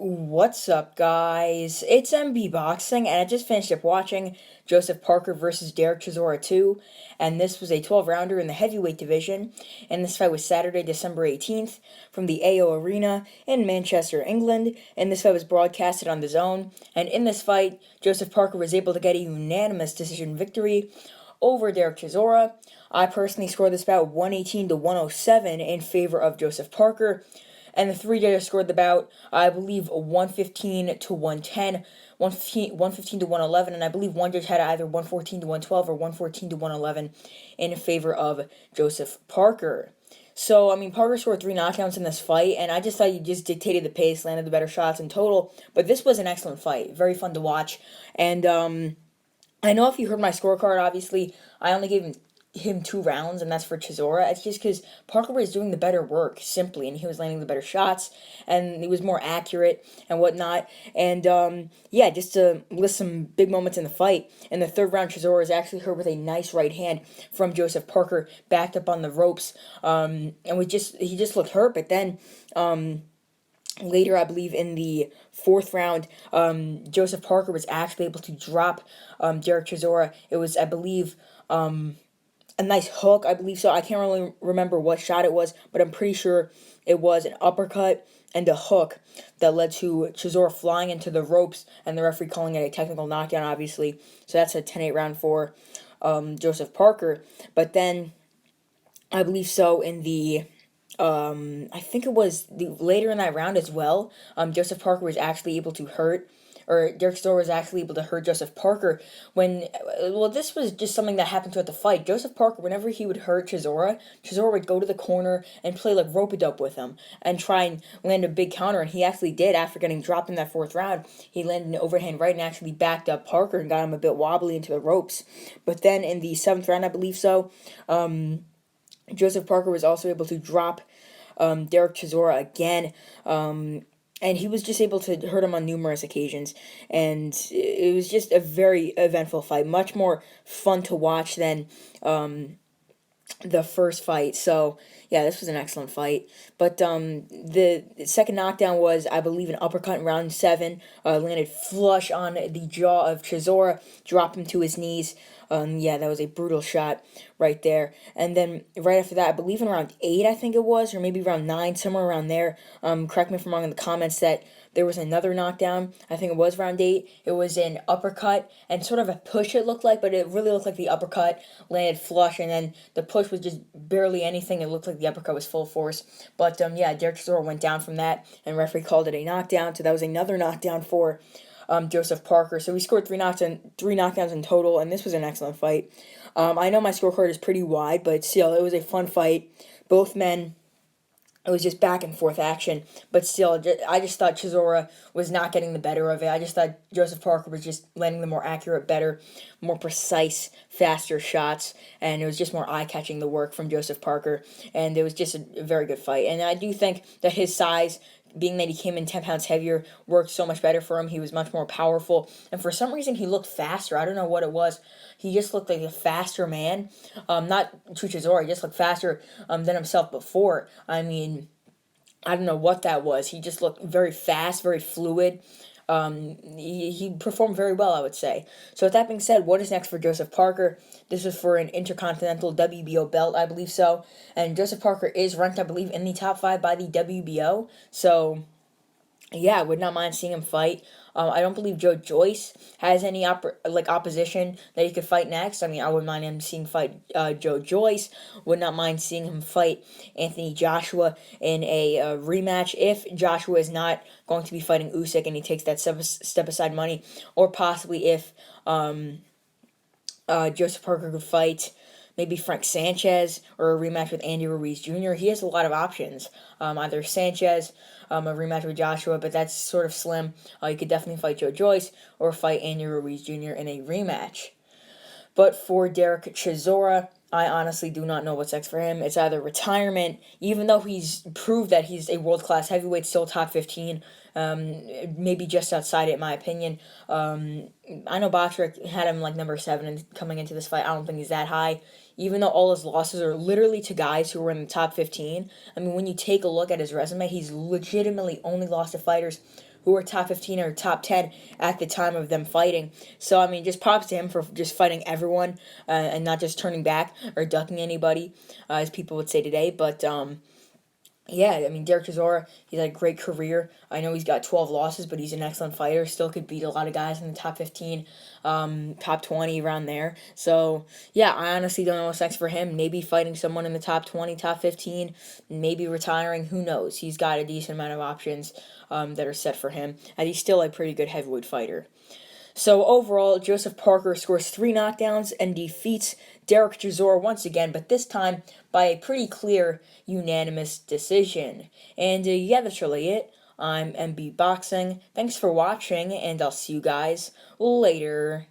What's up, guys? It's MB Boxing, and I just finished up watching Joseph Parker versus Derek Chisora 2, and this was a 12-rounder in the heavyweight division, and this fight was Saturday, December 18th, from the AO Arena in Manchester, England, and this fight was broadcasted on the Zone, and in this fight, Joseph Parker was able to get a unanimous decision victory over Derek Chisora. I personally scored this bout 118 to 107 in favor of Joseph Parker. And the three judges scored the bout, I believe, 115 to 110, 115 to 111, and I believe one judge had either 114 to 112 or 114 to 111 in favor of Joseph Parker. So, Parker scored 3 knockdowns in this fight, and I just thought he just dictated the pace, landed the better shots in total. But this was an excellent fight, very fun to watch. And I know if you heard my scorecard, obviously, I only gave him 2 rounds, and that's for Chisora. It's just because Parker was doing the better work, simply, and he was landing the better shots, and he was more accurate and whatnot. And yeah, just to list some big moments in the fight. In the third round, Chisora is actually hurt with a nice right hand from Joseph Parker, backed up on the ropes, and he just looked hurt. But then later, I believe in the fourth round, Joseph Parker was actually able to drop Derek Chisora. It was, I believe, a nice hook, I believe so. I can't really remember what shot it was, but I'm pretty sure it was an uppercut and a hook that led to Chisora flying into the ropes, and the referee calling it a technical knockdown, obviously. So that's a 10-8 round for Joseph Parker. But then, I believe so in the I think it was later in that round as well. Joseph Parker was actually able to Derek Chisora was actually able to hurt Joseph Parker this was just something that happened throughout the fight. Joseph Parker, whenever he would hurt Chisora would go to the corner and play like rope-a-dope with him and try and land a big counter, and he actually did. After getting dropped in that fourth round, he landed an overhand right and actually backed up Parker and got him a bit wobbly into the ropes. But then in the seventh round, I believe so, Joseph Parker was also able to drop Derek Chisora again, and he was just able to hurt him on numerous occasions. And it was just a very eventful fight, much more fun to watch than the first fight. So yeah, this was an excellent fight. But the second knockdown was, I believe, an uppercut in round 7. Landed flush on the jaw of Chisora, dropped him to his knees. Yeah, that was a brutal shot right there. And then right after that, I believe in round 8, I think it was, or maybe round 9, somewhere around there. Correct me if I'm wrong in the comments, that there was another knockdown. I think it was round 8. It was an uppercut and sort of a push, it looked like, but it really looked like the uppercut landed flush, and then the push was just barely anything. It looked like the uppercut was full force. But yeah, Derek Chisora went down from that, and referee called it a knockdown. So that was another knockdown for Joseph Parker. So we scored 3 knockdowns in total, and this was an excellent fight. I know my scorecard is pretty wide, but still, it was a fun fight. Both men, it was just back and forth action, but still, I just thought Chisora was not getting the better of it. I just thought Joseph Parker was just landing the more accurate, better, more precise, faster shots, and it was just more eye-catching, the work from Joseph Parker, and it was just a very good fight. And I do think that his size, being that he came in 10 pounds heavier, worked so much better for him. He was much more powerful, and for some reason, he looked faster. I don't know what it was. He just looked like a faster man. Not to Chisora, he just looked faster than himself before. I don't know what that was. He just looked very fast, very fluid. He performed very well, I would say. So with that being said, what is next for Joseph Parker? This is for an Intercontinental WBO belt, I believe so. And Joseph Parker is ranked, I believe, in the top 5 by the WBO. So yeah, I would not mind seeing him fight. I don't believe Joe Joyce has any opposition that he could fight next. I wouldn't mind him seeing fight Joe Joyce. Would not mind seeing him fight Anthony Joshua in a rematch if Joshua is not going to be fighting Usyk and he takes that step aside money, or possibly if Joseph Parker could fight maybe Frank Sanchez, or a rematch with Andy Ruiz Jr. He has a lot of options. Either Sanchez, a rematch with Joshua, but that's sort of slim. You could definitely fight Joe Joyce or fight Andy Ruiz Jr. in a rematch. But for Derek Chisora, I honestly do not know what's next for him. It's either retirement, even though he's proved that he's a world-class heavyweight, still top 15, maybe just outside it, in my opinion. I know Boxer had him like number 7 and coming into this fight. I don't think he's that high, even though all his losses are literally to guys who were in the top 15. When you take a look at his resume, he's legitimately only lost to fighters who were top 15 or top 10 at the time of them fighting. So, I mean, just props to him for just fighting everyone and not just turning back or ducking anybody, as people would say today. But, yeah, I mean, Derek Chisora, he's had a great career. I know he's got 12 losses, but he's an excellent fighter. Still could beat a lot of guys in the top 15, top 20, around there. So, yeah, I honestly don't know what's next for him. Maybe fighting someone in the top 20, top 15, maybe retiring. Who knows? He's got a decent amount of options that are set for him, and he's still a pretty good heavyweight fighter. So overall, Joseph Parker scores 3 knockdowns and defeats Derek Chisora once again, but this time by a pretty clear unanimous decision. And yeah, that's really it. I'm MB Boxing. Thanks for watching, and I'll see you guys later.